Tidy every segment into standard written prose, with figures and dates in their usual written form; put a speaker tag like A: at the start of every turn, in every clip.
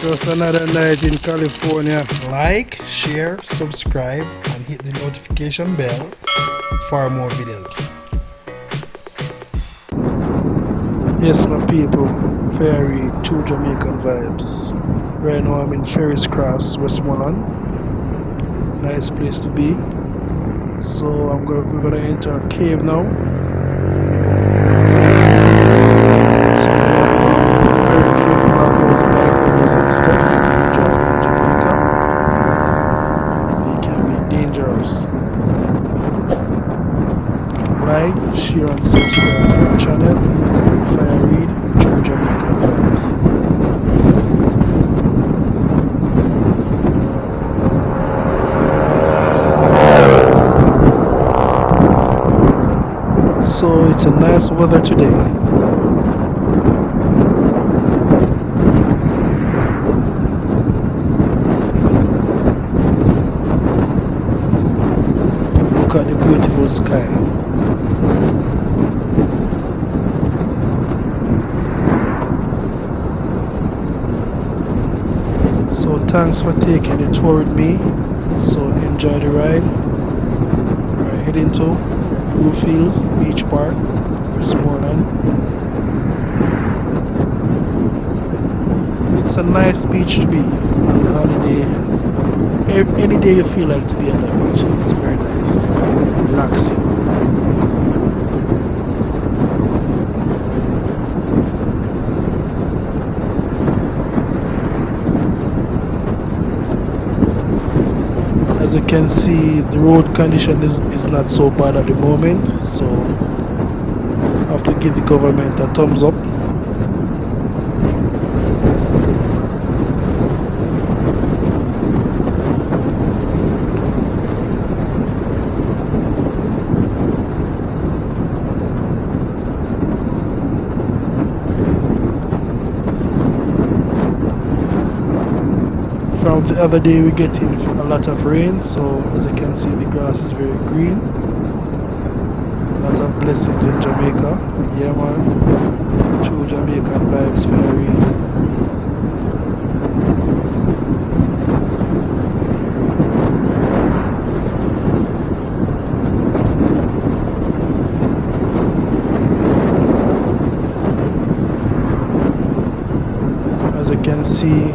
A: Just another night in California. Like, share, subscribe, and hit the notification bell for more videos. Yes, my people, very true Jamaican vibes. Right now I'm in Ferris Cross, Westmoreland. Nice place to be. So we're gonna enter a cave now. So you're gonna be very careful of those bike riders and stuff when you drive in Jamaica. They can be dangerous. Like, share and subscribe to our channel. Reid, true Jamaican vibes. So it's a nice weather today. Look at the beautiful sky. So thanks for taking the tour with me. So enjoy the ride. We're heading to Bluefields Beach Park, Westmoreland. It's a nice beach to be on holiday. Any day you feel like to be on the beach, it's very nice, relaxing. As you can see, the road condition is not so bad at the moment, so I have to give the government a thumbs up. From the other day we're getting a lot of rain, so as you can see the grass is very green. A lot of blessings in Jamaica. Yeah man, true Jamaican vibes for Reid. As you can see,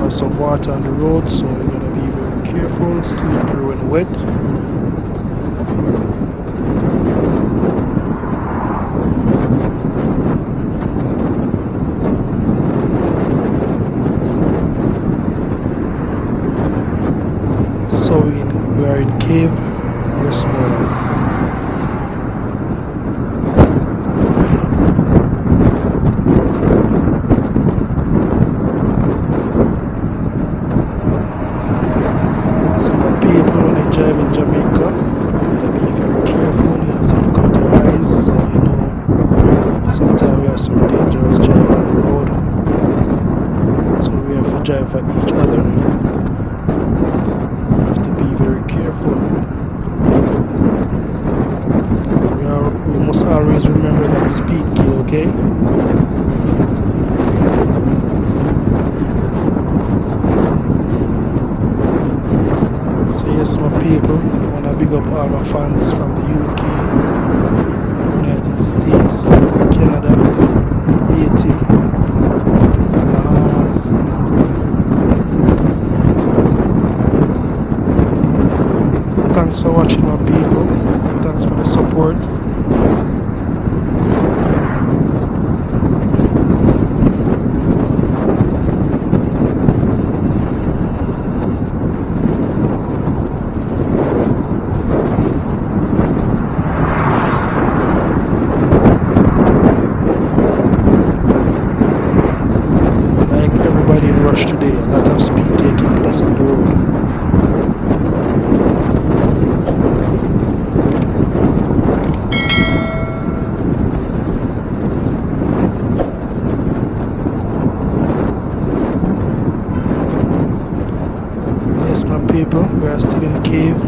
A: some water on the road, so you're gonna be very careful, slippery when wet. So we are in Cave, Westmoreland. Drive in Jamaica, you gotta be very careful. You have to look out your eyes, so you know sometimes we have some dangerous drive on the road, so we have to drive for each other. We have to be very careful. We must always remember that speed kill, okay? So yes, my people, I want to big up all my fans from the UK, the United States, Canada, Haiti, Bahamas. Thanks for watching, my people. Thanks for the support. Everybody in rush today, a lot of speed taking place on the road. Yes, my people, we are still in Cave.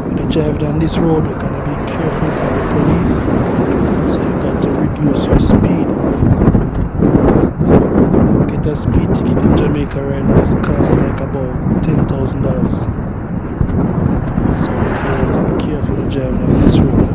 A: When you drive down this road, we're gonna be careful for the police, so you got to reduce your speed. a speed ticket in Jamaica right now is cost like about $10,000. So you have to be careful when driving on this road.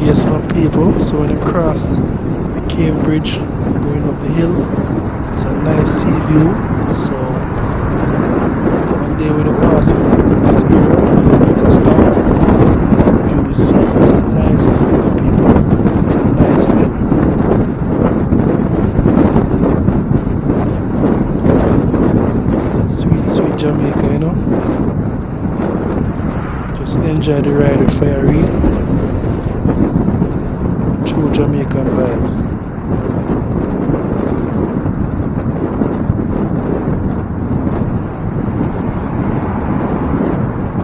A: Yes, my people, so when you cross the cave bridge going up the hill, it's a nice sea view. So one day when you're passing this area, you need to make a stop and view the sea. It's a nice look, my people. It's a nice view. Sweet, sweet Jamaica, you know. Just enjoy the ride with Reid. True Jamaican vibes.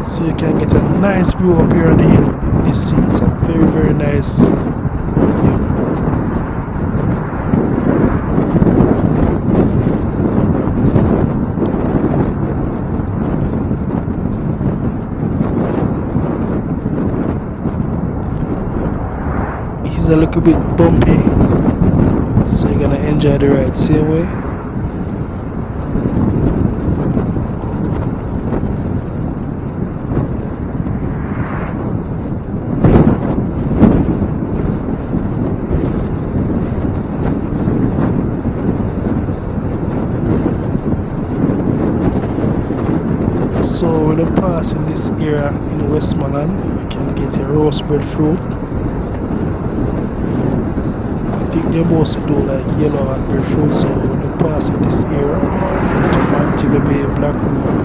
A: So you can get a nice view up here on the hill in this sea. It's a very, very nice view. It's a little bit bumpy, so you're gonna enjoy the ride same way. So when you pass in this area in Westmoreland, you can get a roast breadfruit. I think they mostly do like yellow hot breadfruit, so when you pass in this area, going to Montego Bay, Black River,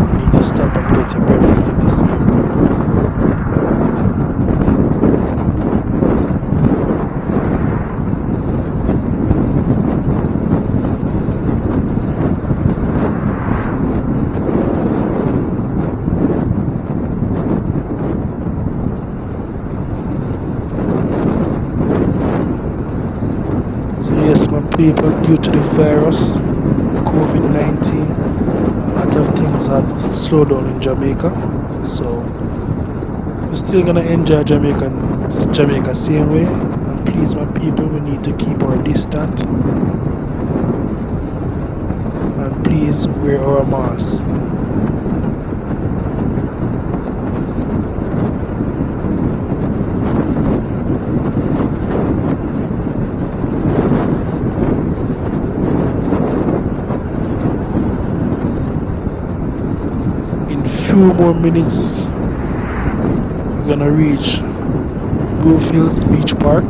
A: you need to stop and get your breadfruit in this area. So yes, my people, due to the virus, COVID-19, a lot of things have slowed down in Jamaica. So we're still gonna enjoy Jamaica same way. And please, my people, we need to keep our distance. And please wear our masks. Few more minutes we're gonna reach Bluefields Beach Park.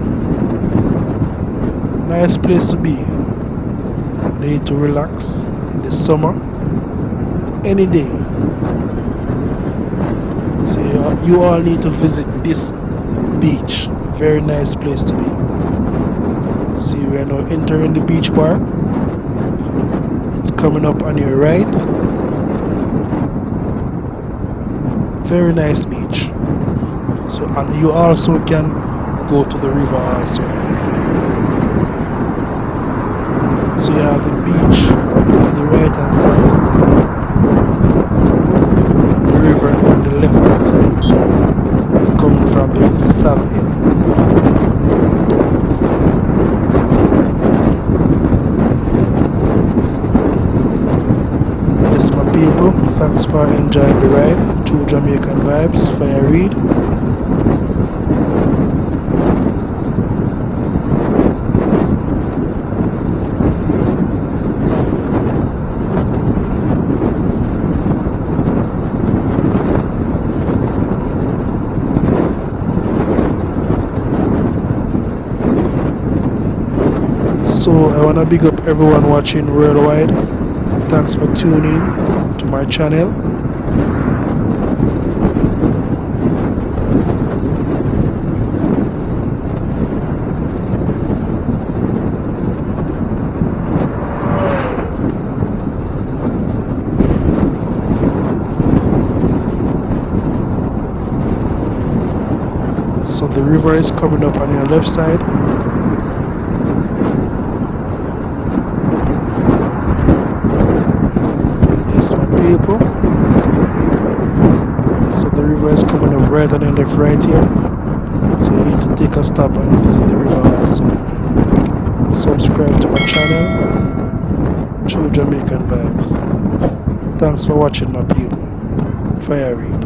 A: Nice place to be. You need to relax in the summer any day. So you all need to visit this beach. Very nice place to be. See, we are now entering the beach park. It's coming up on your right. Very nice beach. So, and you also can go to the river also. So you have the beach on the right hand side and the river on the left hand side, and coming from the south end. Yes, my people, thanks for enjoying the ride. True Jamaican vibes, Reid. So I wanna big up everyone watching worldwide. Thanks for tuning to my channel. So the river is coming up on your left side. Yes, my people. So the river is coming up right on your left right here. So you need to take a stop and visit the river also. Subscribe to my channel, True Jamaican Vibes. Thanks for watching, my people. Fire Reid.